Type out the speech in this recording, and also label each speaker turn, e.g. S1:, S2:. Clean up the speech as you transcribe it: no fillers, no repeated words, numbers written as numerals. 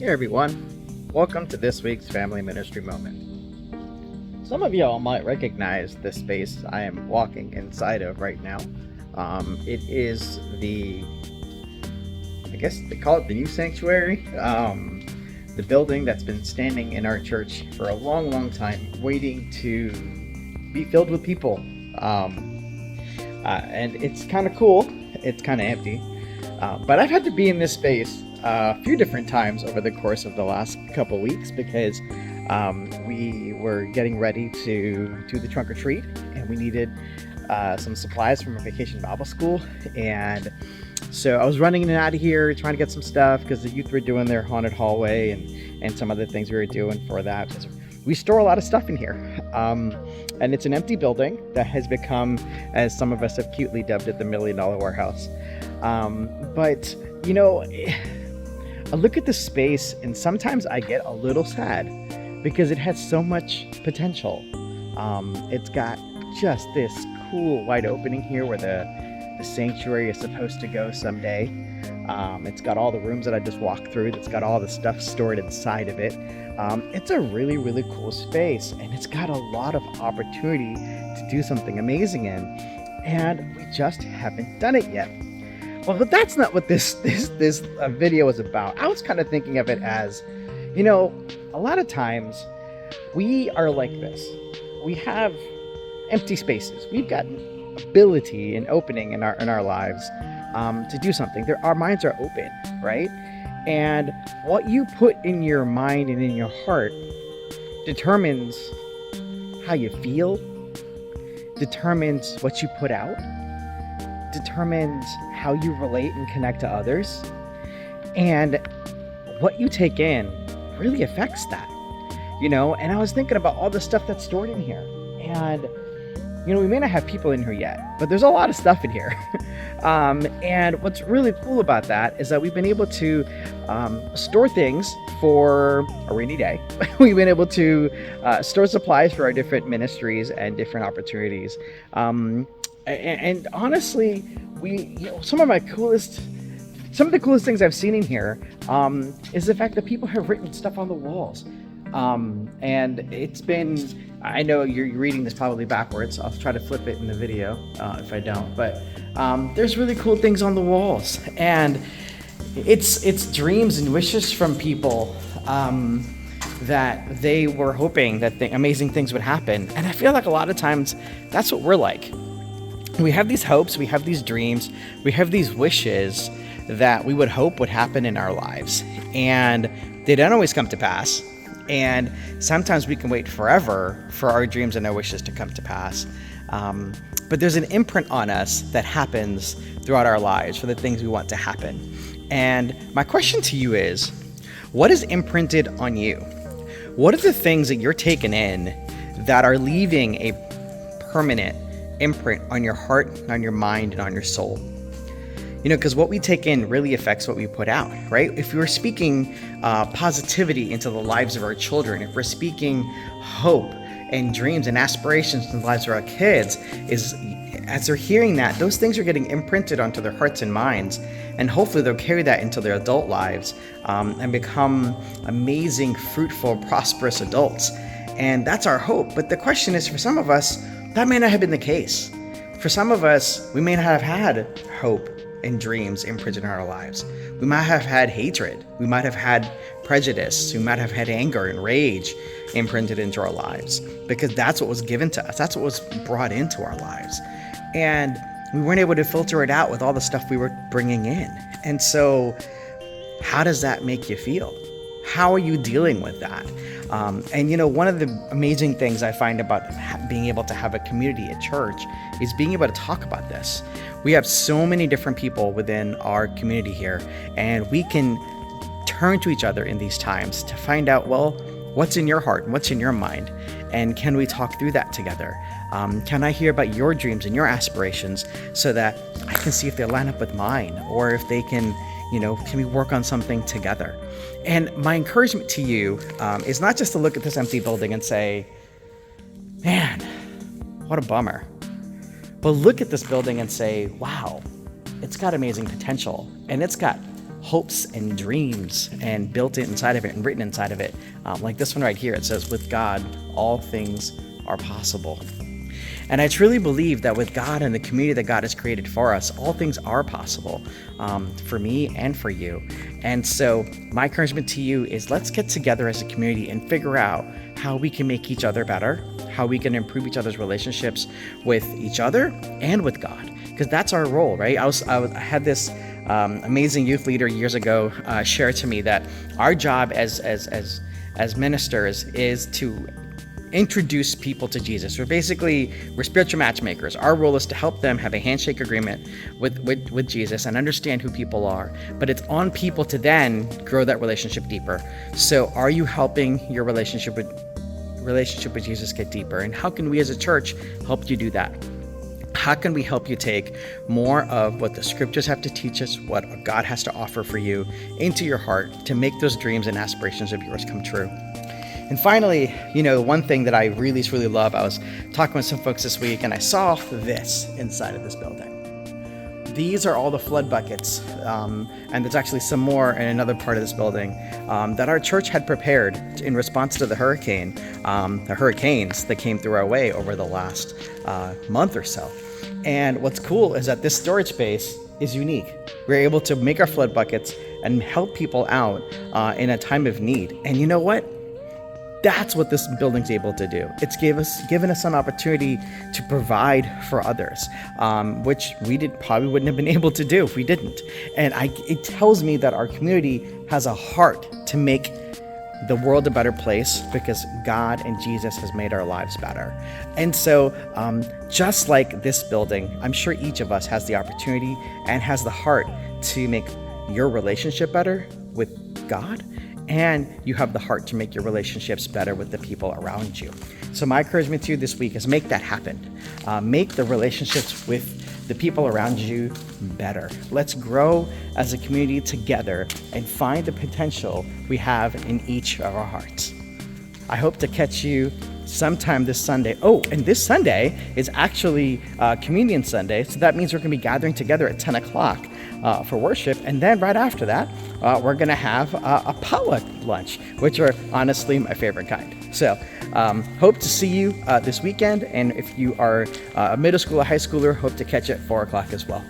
S1: Hey everyone, welcome to this week's Family Ministry Moment. Some of y'all might recognize this space I am walking inside of right now. It is I guess they call it the new sanctuary, the building that's been standing in our church for a long, long time, waiting to be filled with people. And it's kind of cool, it's kind of empty, but I've had to be in this space a few different times over the course of the last couple weeks because we were getting ready to do the trunk or treat, and we needed some supplies from a vacation Bible school. And so I was running in and out of here trying to get some stuff because the youth were doing their haunted hallway and some other things we were doing for that. Because we store a lot of stuff in here. And it's an empty building that has become, as some of us have cutely dubbed it, the $1 million warehouse. But, you know, I look at the space and sometimes I get a little sad because it has so much potential. It's got just this cool wide opening here where the sanctuary is supposed to go someday. It's got all the rooms that I just walked through. It's got all the stuff stored inside of it. It's a really, really cool space, and it's got a lot of opportunity to do something amazing in, and we just haven't done it yet. Well, but that's not what this video is about. I was kind of thinking of it as, you know, a lot of times we are like this. We have empty spaces. We've got ability and opening in our lives to do something. Our minds are open, right? And what you put in your mind and in your heart determines how you feel, determines what you put out, determines how you relate and connect to others, and what you take in really affects that, you know. And I was thinking about all the stuff that's stored in here, and you know, we may not have people in here yet, but there's a lot of stuff in here. And what's really cool about that is that we've been able to store things for a rainy day. We've been able to store supplies for our different ministries and different opportunities. And honestly, some of the coolest things I've seen in here is the fact that people have written stuff on the walls. And it's been, I know you're reading this probably backwards. I'll try to flip it in the video if I don't, but there's really cool things on the walls, and it's dreams and wishes from people that they were hoping that amazing things would happen. And I feel like a lot of times that's what we're like. We have these hopes, we have these dreams, we have these wishes that we would hope would happen in our lives, and they don't always come to pass. And sometimes we can wait forever for our dreams and our wishes to come to pass. But there's an imprint on us that happens throughout our lives for the things we want to happen. And my question to you is, what is imprinted on you? What are the things that you're taking in that are leaving a permanent imprint on your heart, on your mind, and on your soul? You know, because what we take in really affects what we put out, right? If we're speaking positivity into the lives of our children, if we're speaking hope and dreams and aspirations in the lives of our kids, as they're hearing that, those things are getting imprinted onto their hearts and minds, and hopefully they'll carry that into their adult lives and become amazing, fruitful, prosperous adults. And that's our hope. But the question is, for some of us, that may not have been the case. For some of us, we may not have had hope and dreams imprinted in our lives. We might have had hatred. We might have had prejudice. We might have had anger and rage imprinted into our lives, because that's what was given to us. That's what was brought into our lives. And we weren't able to filter it out with all the stuff we were bringing in. And so how does that make you feel? How are you dealing with that? And you know, one of the amazing things I find about being able to have a community at church is being able to talk about this. We have so many different people within our community here, and we can turn to each other in these times to find out, well, what's in your heart and what's in your mind, and can we talk through that together? Can I hear about your dreams and your aspirations so that I can see if they line up with mine, or if they can, you know, can we work on something together? And my encouragement to you is not just to look at this empty building and say, man, what a bummer. But look at this building and say, wow, it's got amazing potential, and it's got hopes and dreams and built it inside of it and written inside of it. Like this one right here, it says, with God, all things are possible. And I truly believe that with God and the community that God has created for us, all things are possible, for me and for you. And so my encouragement to you is, let's get together as a community and figure out how we can make each other better, how we can improve each other's relationships with each other and with God, because that's our role, right? I had this amazing youth leader years ago share to me that our job as ministers is to introduce people to Jesus. We're spiritual matchmakers. Our role is to help them have a handshake agreement with Jesus and understand who people are. But it's on people to then grow that relationship deeper. So are you helping your relationship with Jesus get deeper? And how can we as a church help you do that? How can we help you take more of what the scriptures have to teach us, what God has to offer for you, into your heart to make those dreams and aspirations of yours come true? And finally, one thing that I really love, I was talking with some folks this week and I saw this inside of this building. These are all the flood buckets, and there's actually some more in another part of this building that our church had prepared in response to the hurricanes that came through our way over the last month or so. And what's cool is that this storage space is unique. We're able to make our flood buckets and help people out in a time of need. And you know what? That's what this building's able to do. It's given us an opportunity to provide for others, which we probably wouldn't have been able to do if we didn't. And it tells me that our community has a heart to make the world a better place because God and Jesus has made our lives better. And so just like this building, I'm sure each of us has the opportunity and has the heart to make your relationship better with God, and you have the heart to make your relationships better with the people around you. So my encouragement to you this week is make that happen. Make the relationships with the people around you better. Let's grow as a community together and find the potential we have in each of our hearts. I hope to catch you sometime this Sunday. Oh, and this Sunday is actually Communion Sunday, so that means we're going to be gathering together at 10 o'clock for worship, and then right after that, we're going to have a potluck lunch, which are honestly my favorite kind. So hope to see you this weekend, and if you are a middle school or high schooler, hope to catch you at 4 o'clock as well.